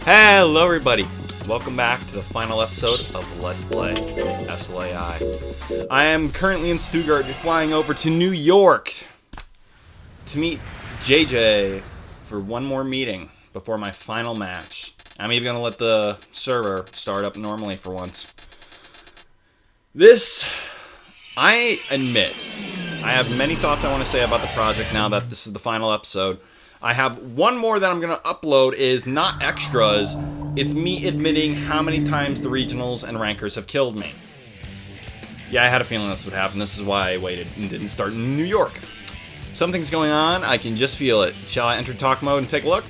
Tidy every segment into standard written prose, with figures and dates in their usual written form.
Hello everybody, welcome back to the final episode of Let's Play S.L.A.I. I am currently in Stuttgart, flying over to New York to meet JJ for one more meeting before my final match. I'm even going to let the server start up normally for once. I admit, I have many thoughts I want to say about the project now that this is the final episode. I have one more that I'm going to upload is not extras. It's me admitting how many times the regionals and rankers have killed me. Yeah, I had a feeling this would happen. This is why I waited and didn't start in New York. Something's going on. I can just feel it. Shall I enter talk mode and take a look?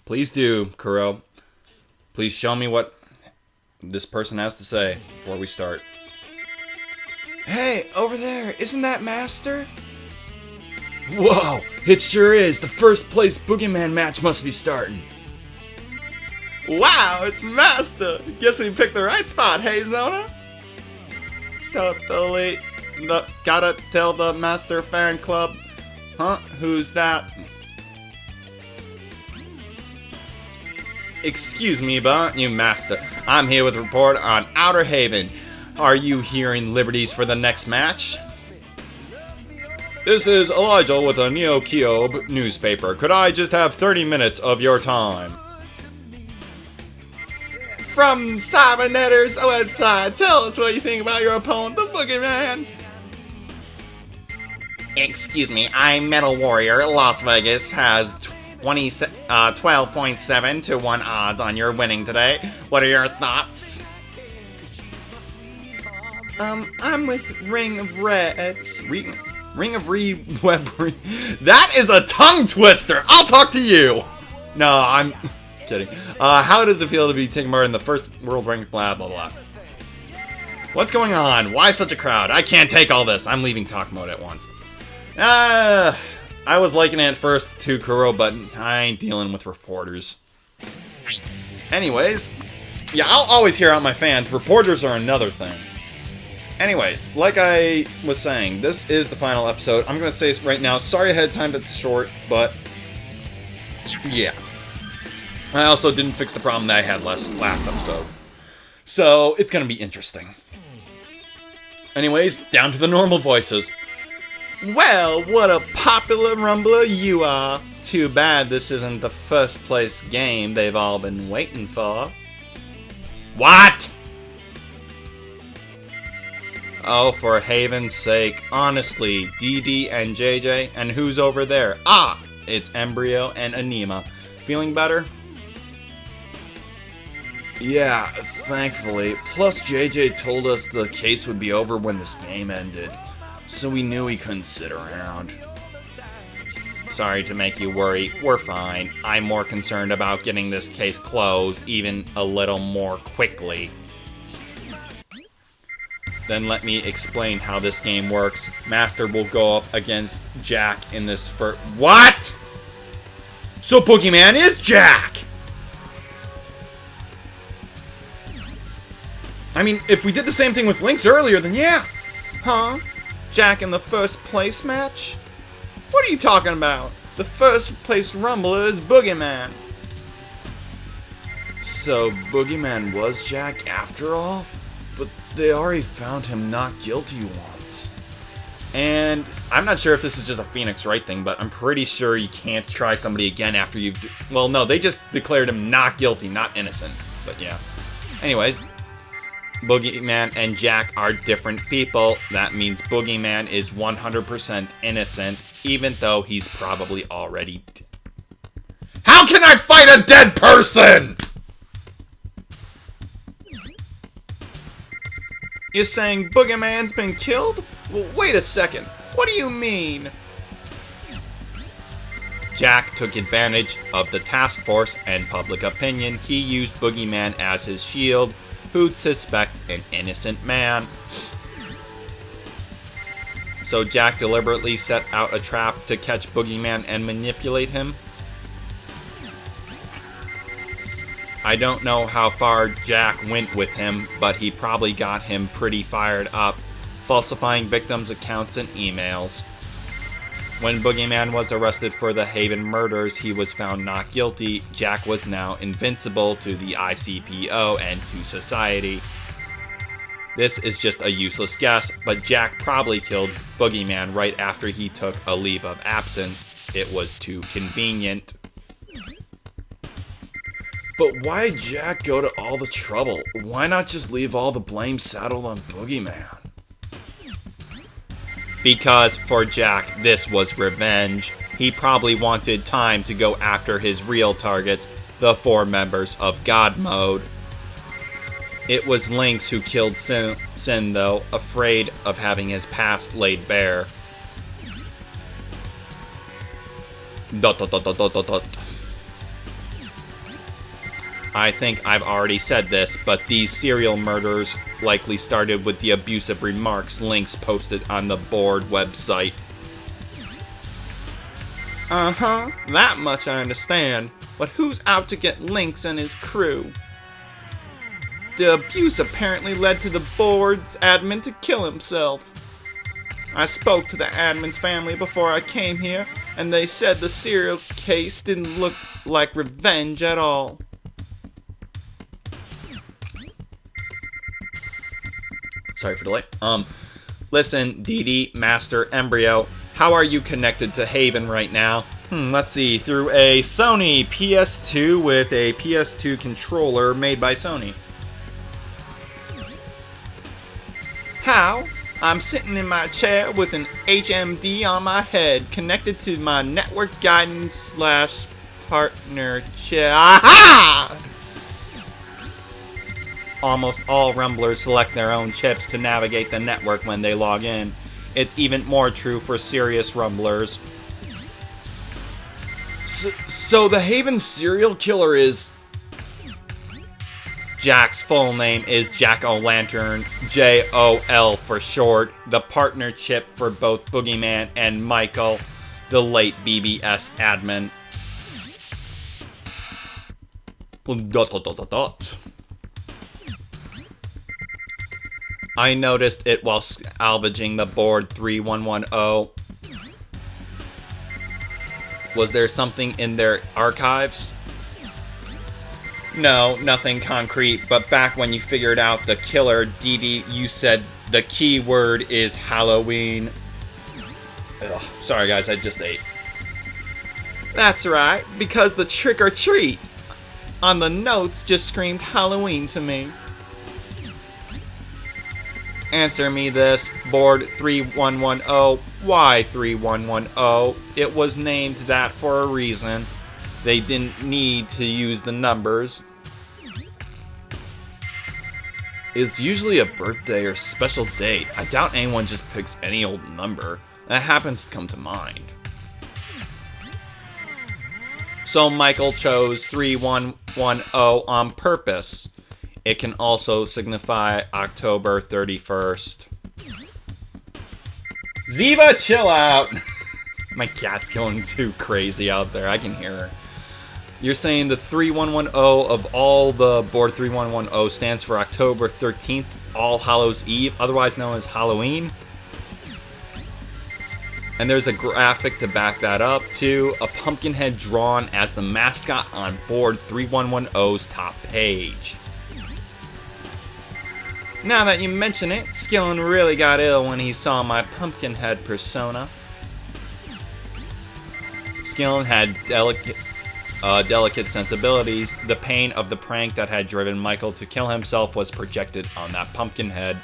Please do, Kuro. Please show me what this person has to say before we start. Hey, over there, isn't that Master? Whoa, it sure is. The first place Boogeyman match must be starting. Wow, it's Master. Guess we picked the right spot, hey Zona? Totally. Gotta tell the Master fan club. Huh? Who's that? Excuse me, but you Master. I'm here with a report on Outer Haven. Are you hearing liberties for the next match? This is Elijah with a Neo Kyob newspaper. Could I just have 30 minutes of your time? From Cybernetter's website, tell us what you think about your opponent, the Boogeyman. Excuse me, I'm Metal Warrior. Las Vegas has 12.7 to 1 odds on your winning today. What are your thoughts? I'm with Ring of Red. Ring of Web. That is a tongue twister. I'll talk to you. No, I'm kidding. How does it feel to be taking part in the first world rank? Blah blah blah. What's going on? Why such a crowd? I can't take all this. I'm leaving talk mode at once. I was liking it at first to Kuro, but I ain't dealing with reporters. Anyways, yeah, I'll always hear out my fans. Reporters are another thing. Anyways, like I was saying, this is the final episode. I'm going to say right now, sorry ahead of time that it's short, but yeah. I also didn't fix the problem that I had last episode. So, it's going to be interesting. Anyways, down to the normal voices. Well, what a popular rumbler you are. Too bad this isn't the first place game they've all been waiting for. What? Oh, for Haven's sake. Honestly, DD and JJ, and who's over there? Ah, it's Embryo and Anima. Feeling better? Yeah, thankfully. Plus, JJ told us the case would be over when this game ended, so we knew he couldn't sit around. Sorry to make you worry. We're fine. I'm more concerned about getting this case closed even a little more quickly. Then let me explain how this game works. Master will go up against Jack in this first... What?! So Boogeyman is Jack! I mean, if we did the same thing with Lynx earlier, then yeah! Huh? Jack in the first place match? What are you talking about? The first place rumbler is Boogeyman. So Boogeyman was Jack after all? But they already found him not guilty once. And I'm not sure if this is just a Phoenix Wright thing, but I'm pretty sure you can't try somebody again after you've... Well, no, they just declared him not guilty, not innocent. But yeah. Anyways, Boogeyman and Jack are different people. That means Boogeyman is 100% innocent, even though he's probably already... How can I fight a dead person?! You're saying Boogeyman's been killed? Well, wait a second. What do you mean? Jack took advantage of the task force and public opinion. He used Boogeyman as his shield, who'd suspect an innocent man. So Jack deliberately set out a trap to catch Boogeyman and manipulate him. I don't know how far Jack went with him, but he probably got him pretty fired up, falsifying victims' accounts and emails. When Boogeyman was arrested for the Haven murders, he was found not guilty. Jack was now invincible to the ICPO and to society. This is just a useless guess, but Jack probably killed Boogeyman right after he took a leave of absence. It was too convenient. But why did Jack go to all the trouble? Why not just leave all the blame saddled on Boogeyman? Because for Jack, this was revenge. He probably wanted time to go after his real targets, the 4 members of God Mode. It was Lynx who killed Sin though, afraid of having his past laid bare. ... I think I've already said this, but these serial murders likely started with the abusive remarks Lynx posted on the board website. Uh-huh, that much I understand, but who's out to get Lynx and his crew? The abuse apparently led to the board's admin to kill himself. I spoke to the admin's family before I came here, and they said the serial case didn't look like revenge at all. Sorry for the delay. Listen, DD, Master, Embryo, how are you connected to Haven right now? Let's see, through a Sony PS2 with a PS2 controller made by Sony. How? I'm sitting in my chair with an HMD on my head, connected to my network guidance / partner chair. Aha! Almost all Rumblers select their own chips to navigate the network when they log in. It's even more true for serious Rumblers. So the Haven serial killer is... Jack's full name is Jack-O-Lantern, J-O-L for short, the partner chip for both Boogeyman and Michael, the late BBS admin. I noticed it while salvaging the board 3110. Was there something in their archives? No, nothing concrete, but back when you figured out the killer, Dee Dee, you said the key word is Halloween. Ugh, sorry guys, I just ate. That's right, because the trick or treat on the notes just screamed Halloween to me. Answer me this, board 3110, why 3110? It was named that for a reason. They didn't need to use the numbers. It's usually a birthday or special date. I doubt anyone just picks any old number that happens to come to mind. So Michael chose 3110 on purpose. It can also signify October 31st. Ziva, chill out! My cat's going too crazy out there. I can hear her. You're saying the 3110 of all the board 3110 stands for October 13th, All Hallows Eve, otherwise known as Halloween? And there's a graphic to back that up, too. A pumpkin head drawn as the mascot on board 3110's top page. Now that you mention it, Skillin really got ill when he saw my pumpkin head persona. Skillin had delicate sensibilities. The pain of the prank that had driven Michael to kill himself was projected on that pumpkin head. ...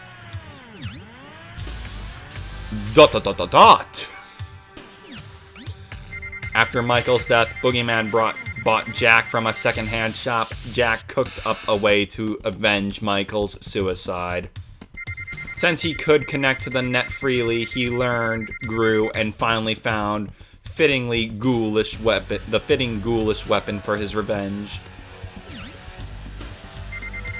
After Michael's death, Boogeyman bought Jack from a secondhand shop. Jack cooked up a way to avenge Michael's suicide. Since he could connect to the net freely, he learned, grew, and finally found the fitting ghoulish weapon for his revenge.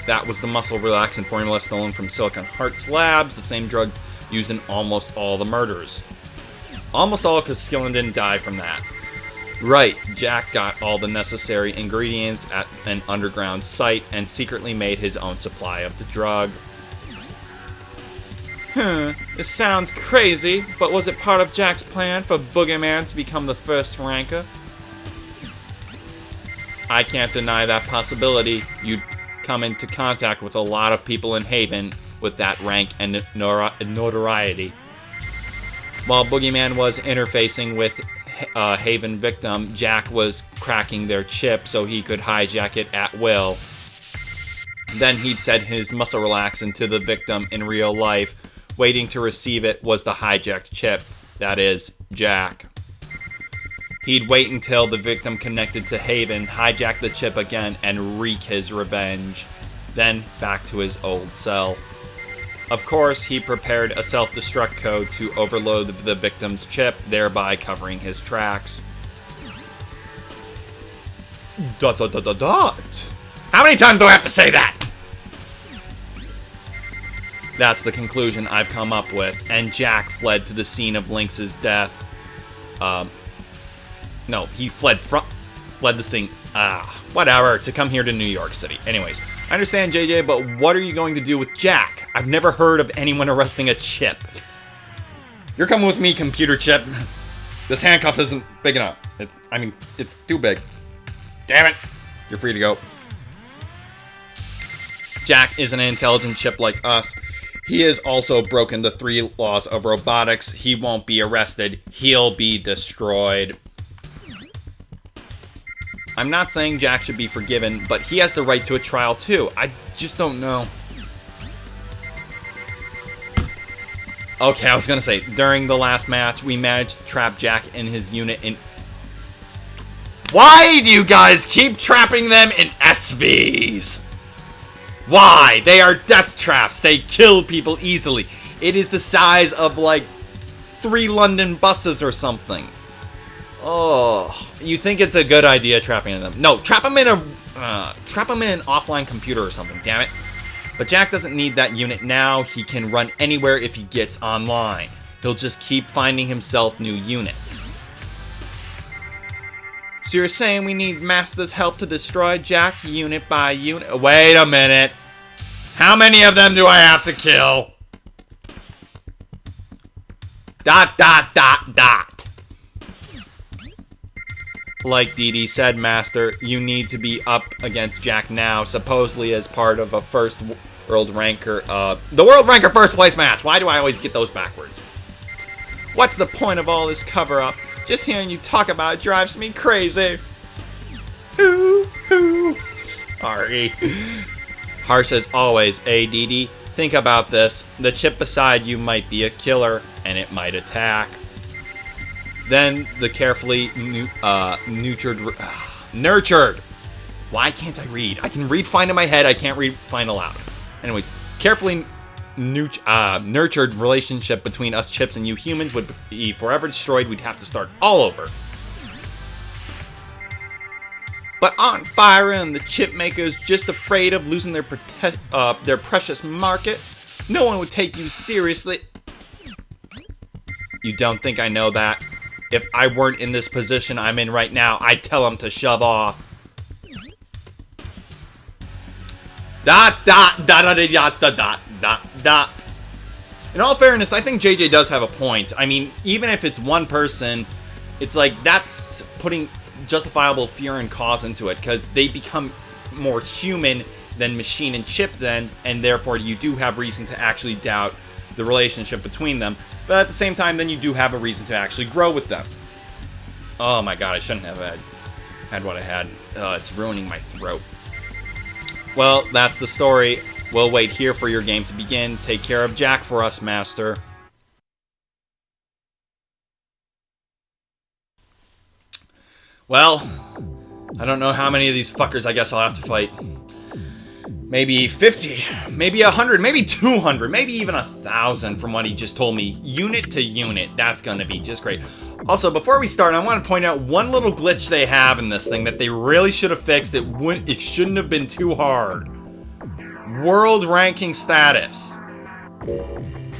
That was the muscle relaxant formula stolen from Silicon Hearts Labs, the same drug used in almost all the murders. Almost all, because Skillin didn't die from that. Right, Jack got all the necessary ingredients at an underground site and secretly made his own supply of the drug. Is This sounds crazy, but was it part of Jack's plan for Boogeyman to become the first ranker? I can't deny that possibility. You'd come into contact with a lot of people in Haven with that rank and notoriety. While Boogeyman was interfacing with Haven victim, Jack was cracking their chip so he could hijack it at will. Then he'd set his muscle relaxant to the victim in real life. Waiting to receive it was the hijacked chip. That is, Jack. He'd wait until the victim connected to Haven, hijack the chip again, and wreak his revenge. Then back to his old self. Of course, he prepared a self-destruct code to overload the victim's chip, thereby covering his tracks. ... How many times do I have to say that? That's the conclusion I've come up with, and Jack fled to the scene of Lynx's death. No, he fled the scene, whatever, to come here to New York City. Anyways, I understand, JJ, but what are you going to do with Jack? I've never heard of anyone arresting a chip. You're coming with me, computer chip. This handcuff isn't big enough. It's too big. Damn it. You're free to go. Jack is an intelligent chip like us. He has also broken the 3 laws of robotics. He won't be arrested. He'll be destroyed. I'm not saying Jack should be forgiven, but he has the right to a trial too. I just don't know. Okay, I was gonna say, during the last match, we managed to trap Jack in his unit in... Why do you guys keep trapping them in SVs? Why? They are death traps. They kill people easily. It is the size of, like, 3 London buses or something. Oh, you think it's a good idea trapping them? No, trap them in an offline computer or something, damn it. But Jack doesn't need that unit now. He can run anywhere if he gets online. He'll just keep finding himself new units. So you're saying we need Master's help to destroy Jack unit by unit? Wait a minute. How many of them do I have to kill? ... Like Dee Dee said, Master, you need to be up against Jack now, supposedly as part of a first world ranker, the world ranker first place match. Why do I always get those backwards? What's the point of all this cover-up? Just hearing you talk about it drives me crazy. Ooh, ooh. Sorry. Harsh as always, Dee Dee? Think about this. The chip beside you might be a killer, and it might attack. Then the carefully nurtured. Why can't I read? I can read fine in my head. I can't read fine aloud. Anyways, carefully nurtured relationship between us chips and you humans would be forever destroyed. We'd have to start all over. But aren't Fire and the chip makers just afraid of losing their precious market? No one would take you seriously. You don't think I know that? If I weren't in this position I'm in right now, I'd tell them to shove off. ... In all fairness, I think JJ does have a point. I mean, even if it's one person, it's like that's putting justifiable fear and cause into it, because they become more human than machine and chip then, and therefore you do have reason to actually doubt the relationship between them. But at the same time, then you do have a reason to actually grow with them. Oh my god, I shouldn't have had what I had. It's ruining my throat. Well, that's the story. We'll wait here for your game to begin. Take care of Jack for us, Master. Well, I don't know how many of these fuckers I guess I'll have to fight. Maybe 50, maybe 100, maybe 200, maybe even 1,000 from what he just told me. Unit to unit, that's gonna be just great. Also, before we start, I want to point out one little glitch they have in this thing that they really should have fixed. It shouldn't have been too hard. World ranking status.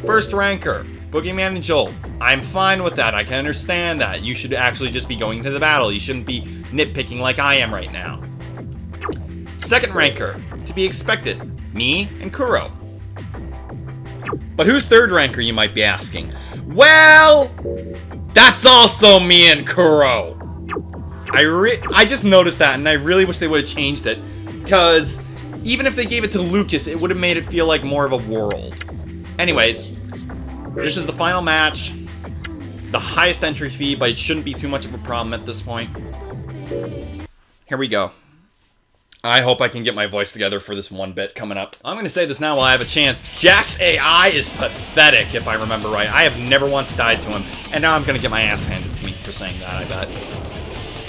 First ranker, Boogeyman and Joel. I'm fine with that, I can understand that. You should actually just be going to the battle. You shouldn't be nitpicking like I am right now. Second ranker, to be expected, me and Kuro. But who's third ranker, you might be asking? Well, that's also me and Kuro. I just noticed that, and I really wish they would have changed it. Because even if they gave it to Lucas, it would have made it feel like more of a world. Anyways, this is the final match. The highest entry fee, but it shouldn't be too much of a problem at this point. Here we go. I hope I can get my voice together for this one bit coming up. I'm going to say this now while I have a chance. Jack's AI is pathetic, if I remember right. I have never once died to him, and now I'm going to get my ass handed to me for saying that, I bet.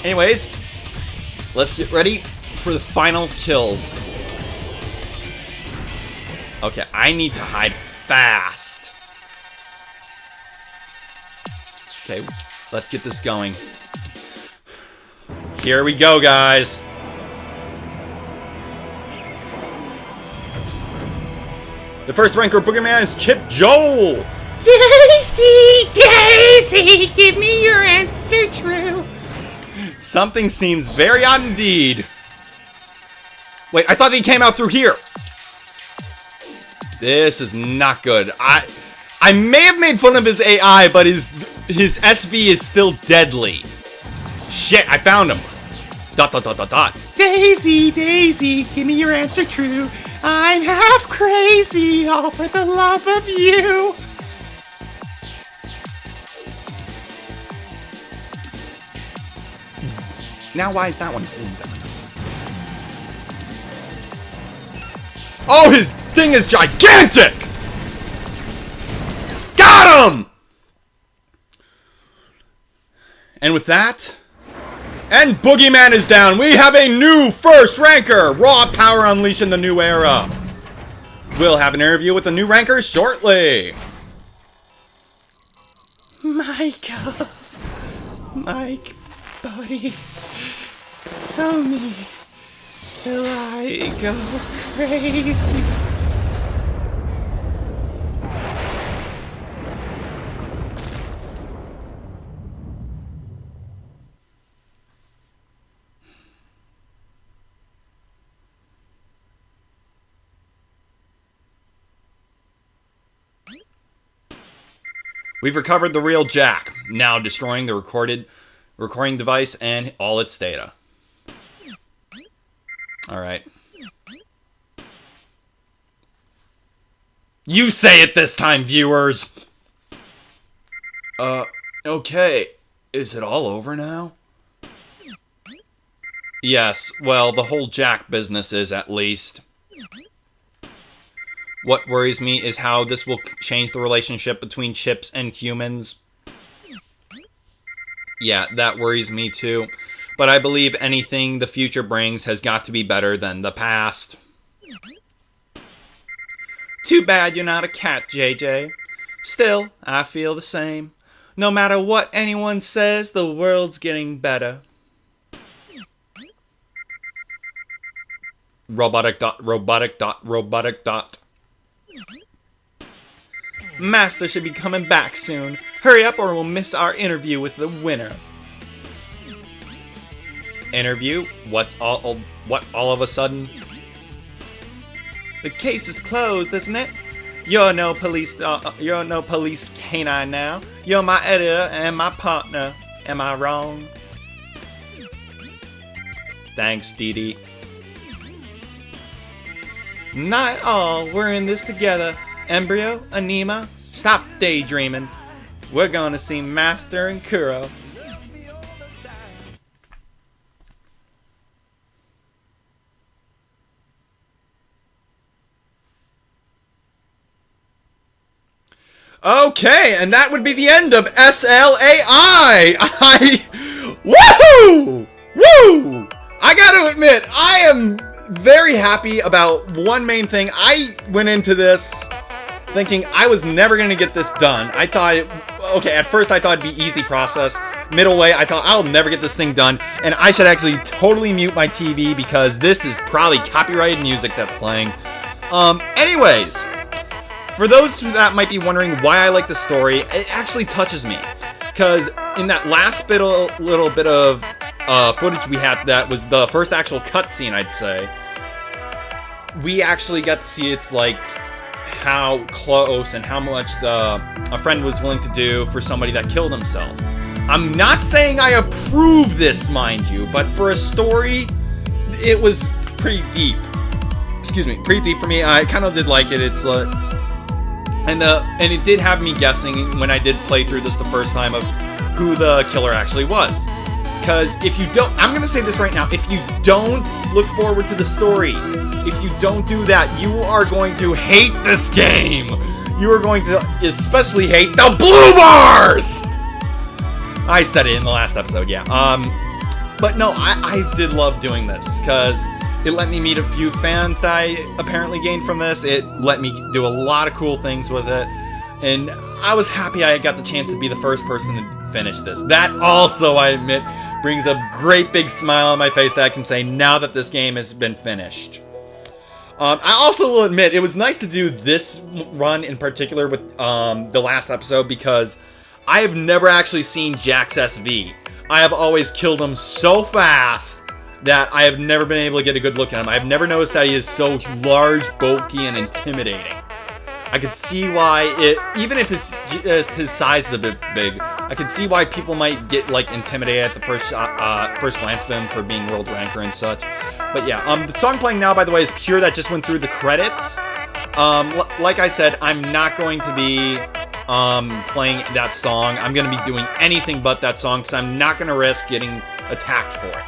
Anyways, let's get ready for the final kills. Okay, I need to hide fast. Okay, let's get this going. Here we go, guys. The first ranker Boogeyman is Chip Joel. Daisy, Daisy, give me your answer true. Something seems very odd indeed. Wait, I thought he came out through here. This is not good. I may have made fun of his AI, but his SV is still deadly. Shit, I found him. ... Daisy, Daisy, give me your answer true. I'm half crazy, all for the love of you. Now why is that one? Oh, his thing is gigantic! Got him! And with that, and Boogeyman is down. We have a new first ranker. Raw power unleashed in the new era. We'll have an interview with the new ranker shortly. Michael, Mike, buddy, tell me till I go crazy. We've recovered the real Jack, now destroying the recording device and all its data. Alright. You say it this time, viewers! Okay. Is it all over now? Yes, well, the whole Jack business is, at least. What worries me is how this will change the relationship between chips and humans. Yeah, that worries me too. But I believe anything the future brings has got to be better than the past. Too bad you're not a cat, JJ. Still, I feel the same. No matter what anyone says, the world's getting better. Robotic dot. Master should be coming back soon. Hurry up or we'll miss our interview with the winner. Interview? What all of a sudden? The case is closed, isn't it? You're no police canine now. You're my editor and my partner. Am I wrong? Thanks, Dee Dee. Not at all. We're in this together. Embryo, Anima, stop daydreaming. We're gonna see Master and Kuro. Okay, and that would be the end of S.L.A.I. Woohoo! Woo! I gotta admit, I am very happy about one main thing. I went into this thinking I was never going to get this done. I thought, okay, at first I thought it'd be easy process. Middle way, I thought I'll never get this thing done, and I should actually totally mute my TV because this is probably copyrighted music that's playing. Anyways, for those that might be wondering why I like the story, it actually touches me. Because in that last little bit of footage we had, that was the first actual cutscene, I'd say, we actually got to see its, like, how close and how much a friend was willing to do for somebody that killed himself. I'm not saying I approve this, mind you, but for a story, it was pretty deep. Excuse me, pretty deep for me. I kind of did like it. It's and it did have me guessing when I did play through this the first time of who the killer actually was. Because if you don't, I'm gonna say this right now, if you don't look forward to the story, if you don't do that, you are going to hate this game. You are going to especially hate the blue bars. I said it in the last episode, yeah. But no, I did love doing this because it let me meet a few fans that I apparently gained from this. It let me do a lot of cool things with it. And I was happy I got the chance to be the first person to finish this. That also, I admit, brings a great big smile on my face that I can say now that this game has been finished. I also will admit, it was nice to do this run in particular with the last episode because I have never actually seen Jack's SV. I have always killed him so fast that I have never been able to get a good look at him. I've never noticed that he is so large, bulky, and intimidating. I could see why even if it's just his size is a bit big, I could see why people might get like intimidated at the first glance of him for being world ranker and such. But yeah, the song playing now, by the way, is Pure. That just went through the credits. Like I said, I'm not going to be playing that song. I'm going to be doing anything but that song because I'm not going to risk getting attacked for it.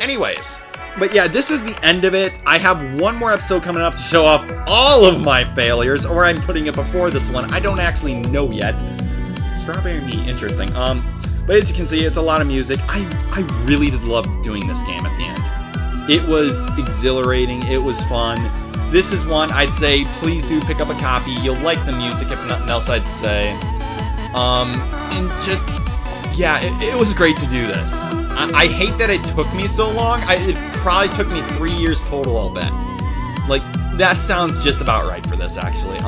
Anyways, but yeah, this is the end of it. I have one more episode coming up to show off all of my failures, or I'm putting it before this one. I don't actually know yet. Strawberry meat, interesting. But as you can see, it's a lot of music. I really did love doing this game at the end. It was exhilarating. It was fun. This is one I'd say please do pick up a copy. You'll like the music, if nothing else I'd say. And just, yeah, it was great to do this. I hate that it took me so long. It probably took me 3 years total, I'll bet. Like, that sounds just about right for this, actually.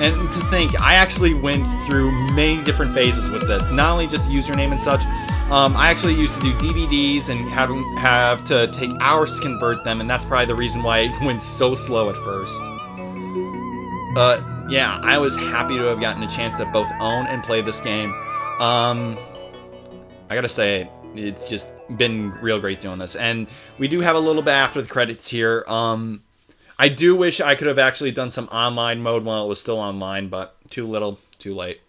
And to think, I actually went through many different phases with this. Not only just username and such. I actually used to do DVDs and have to take hours to convert them, and that's probably the reason why it went so slow at first. But yeah, I was happy to have gotten a chance to both own and play this game. I gotta say, it's just been real great doing this. And we do have a little bit after the credits here. I do wish I could have actually done some online mode while it was still online, but too little, too late.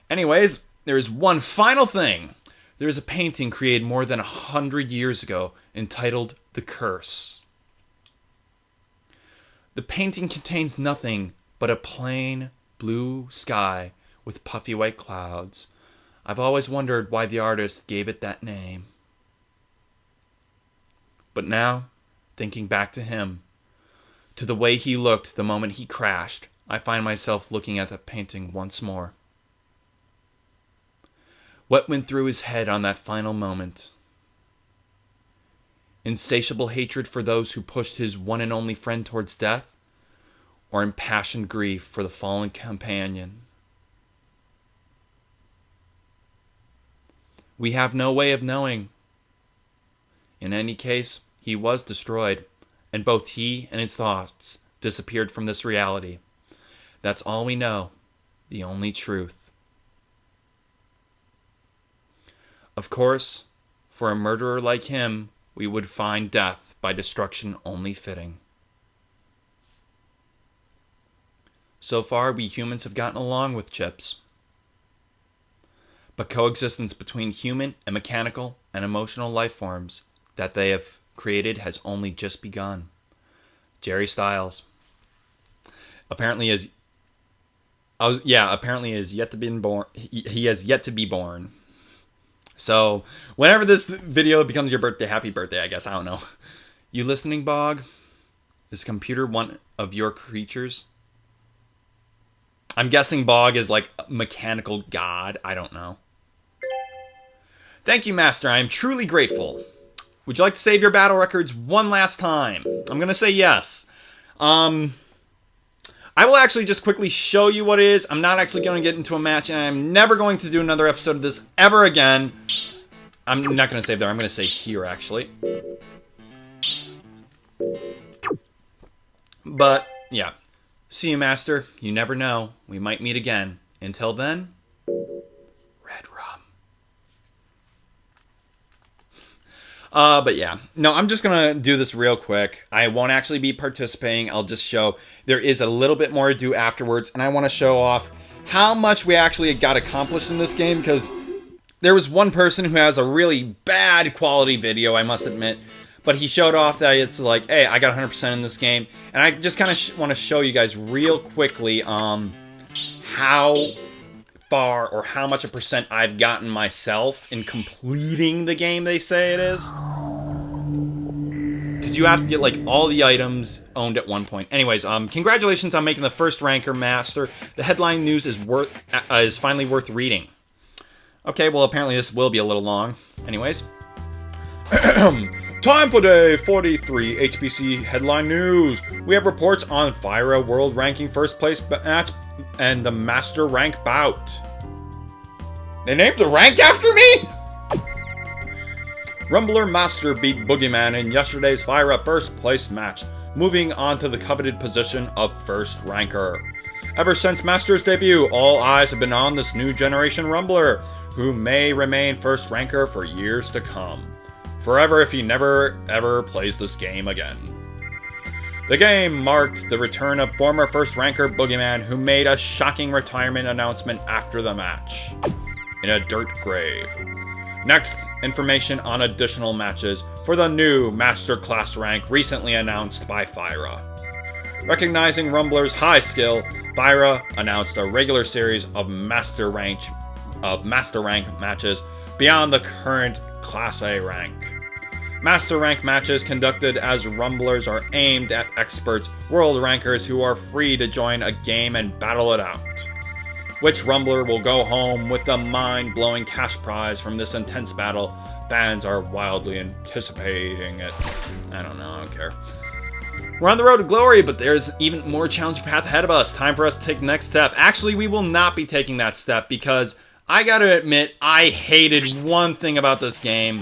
Anyways, there's one final thing. There is a painting created more than 100 years ago entitled The Curse. The painting contains nothing but a plain blue sky with puffy white clouds. I've always wondered why the artist gave it that name. But now, thinking back to him, to the way he looked the moment he crashed, I find myself looking at the painting once more. What went through his head on that final moment? Insatiable hatred for those who pushed his one and only friend towards death? Or impassioned grief for the fallen companion? We have no way of knowing. In any case, he was destroyed, and both he and his thoughts disappeared from this reality. That's all we know, the only truth. Of course, for a murderer like him, we would find death by destruction only fitting. So far, we humans have gotten along with chips. But coexistence between human and mechanical and emotional life forms that they have created has only just begun. Jerry Styles. Apparently is yet to be born. He has yet to be born. So, whenever this video becomes your birthday, happy birthday, I guess. I don't know. You listening, Bog? Is computer one of your creatures? I'm guessing Bog is like a mechanical god. I don't know. Thank you, Master. I am truly grateful. Would you like to save your battle records one last time? I'm going to say yes. I will actually just quickly show you what it is. I'm not actually going to get into a match, and I'm never going to do another episode of this ever again. I'm not going to save there. I'm going to say here, actually. But, yeah. See you, Master. You never know. We might meet again. Until then, Red Rum. But yeah. No, I'm just going to do this real quick. I won't actually be participating. I'll just show there is a little bit more to do afterwards. And I want to show off how much we actually got accomplished in this game. Because there was one person who has a really bad quality video, I must admit. But he showed off that it's like, hey, I got 100% in this game. And I just kind of want to show you guys real quickly how far or how much a percent I've gotten myself in completing the game they say it is. Because you have to get like all the items owned at one point. Anyways, congratulations on making the first ranker master. The headline news is finally worth reading. Okay, well apparently this will be a little long. Anyways. Time for day 43 HBC headline news. We have reports on Fyra World Ranking first place match and the Master Rank bout. They named the rank after me? Rumbler Master beat Boogeyman in yesterday's Fyra first place match, moving on to the coveted position of first ranker. Ever since Master's debut, all eyes have been on this new generation Rumbler, who may remain first ranker for years to come. Forever if he never ever plays this game again. The game marked the return of former first ranker Boogeyman, who made a shocking retirement announcement after the match. In a dirt grave. Next, information on additional matches for the new Master Class rank recently announced by Fyra. Recognizing Rumbler's high skill, Fyra announced a regular series of Master Rank matches beyond the current Class A rank. Master Rank matches conducted as Rumblers are aimed at experts, world rankers who are free to join a game and battle it out. Which Rumbler will go home with the mind-blowing cash prize from this intense battle? Fans are wildly anticipating it. I don't know, I don't care. We're on the road to glory, but there's even more challenging path ahead of us. Time for us to take the next step. Actually, we will not be taking that step because I gotta admit, I hated one thing about this game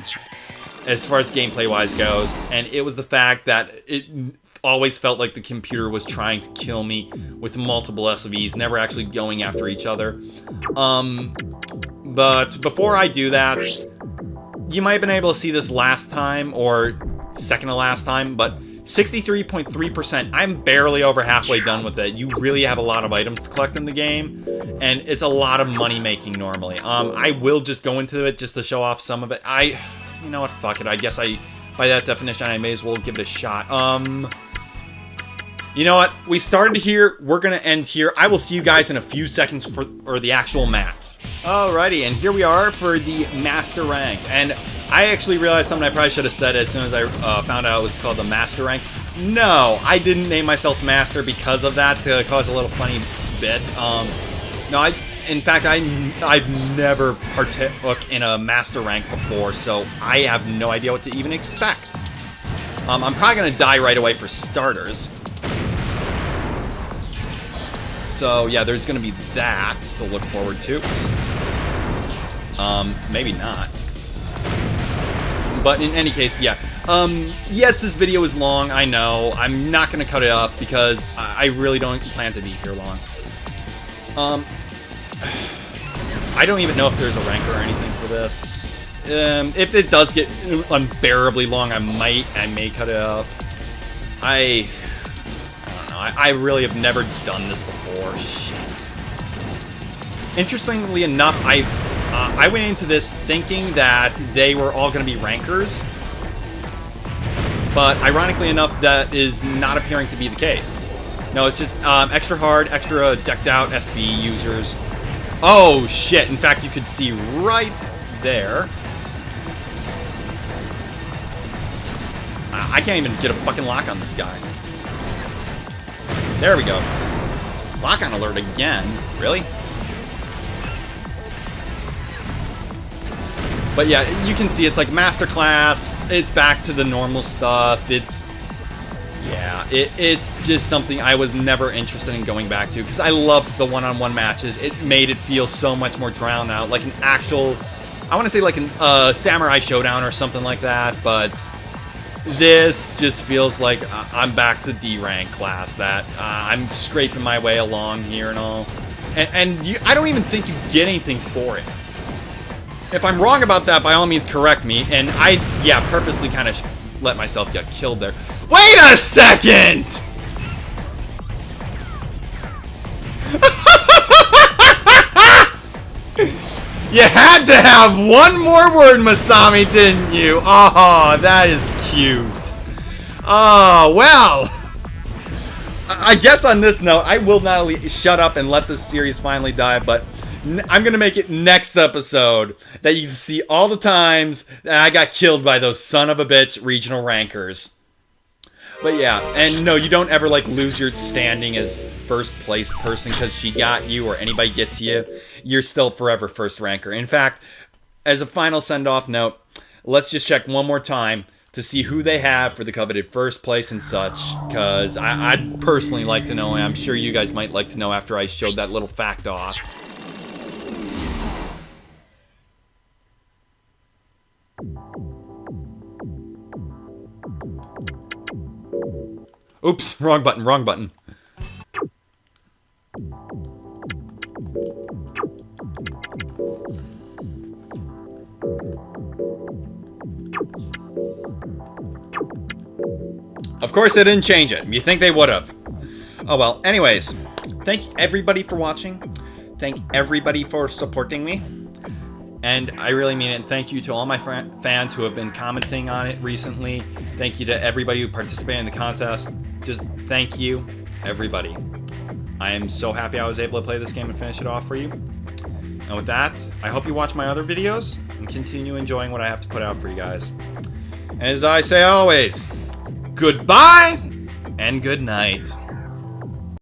as far as gameplay-wise goes, and it was the fact that it always felt like the computer was trying to kill me with multiple SVs, never actually going after each other. But before I do that, you might have been able to see this last time, or second to last time, but 63.3%, I'm barely over halfway done with it. You really have a lot of items to collect in the game, and it's a lot of money making normally. I will just go into it just to show off some of it. You know what, fuck it, I guess by that definition, I may as well give it a shot. You know what, we started here, we're gonna end here. I will see you guys in a few seconds for the actual match. Alrighty, and here we are for the Master Rank, and I actually realized something I probably should have said as soon as I found out it was called the Master Rank. No, I didn't name myself Master because of that, to cause a little funny bit. No, in fact, I've never partook in a Master Rank before, so I have no idea what to even expect. I'm probably going to die right away for starters. So, yeah, there's going to be that to look forward to. Maybe not. But in any case, yeah. Yes, this video is long, I know. I'm not going to cut it up because I really don't plan to be here long. I don't even know if there's a rank or anything for this. If it does get unbearably long, I may cut it up. I don't know. I really have never done this before. Shit. Interestingly enough, I went into this thinking that they were all going to be rankers. But ironically enough, that is not appearing to be the case. No, it's just extra hard, extra decked out SV users. Oh, shit. In fact, you could see right there. I can't even get a fucking lock on this guy. There we go. Lock on alert again. Really? But yeah, you can see it's like Masterclass. It's back to the normal stuff. Yeah, it's just something I was never interested in going back to because I loved the one-on-one matches. It made it feel so much more drowned out, like an actual, I want to say like a Samurai Showdown or something like that, but This just feels like I'm back to D rank class. That I'm scraping my way along here and all. And I don't even think you get anything for it. If I'm wrong about that, by all means correct me. And yeah, purposely kind of let myself get killed there. Wait a second! You had to have one more word, Masami, didn't you? Oh, that is cute. Oh, well. I guess on this note, I will not only shut up and let this series finally die, but I'm going to make it next episode that you can see all the times that I got killed by those son of a bitch regional rankers. But yeah, and no, you don't ever like lose your standing as first place person because she got you or anybody gets you. You're still forever first ranker. In fact, as a final send-off note, let's just check one more time to see who they have for the coveted first place and such, because I'd personally like to know, and I'm sure you guys might like to know after I showed that little fact off. Oops, wrong button, wrong button. Of course they didn't change it. You think they would have. Oh well, anyways. Thank everybody for watching. Thank everybody for supporting me. And I really mean it. Thank you to all my fans who have been commenting on it recently. Thank you to everybody who participated in the contest. Just thank you, everybody. I am so happy I was able to play this game and finish it off for you. And with that, I hope you watch my other videos and continue enjoying what I have to put out for you guys. And as I say always, goodbye and good night.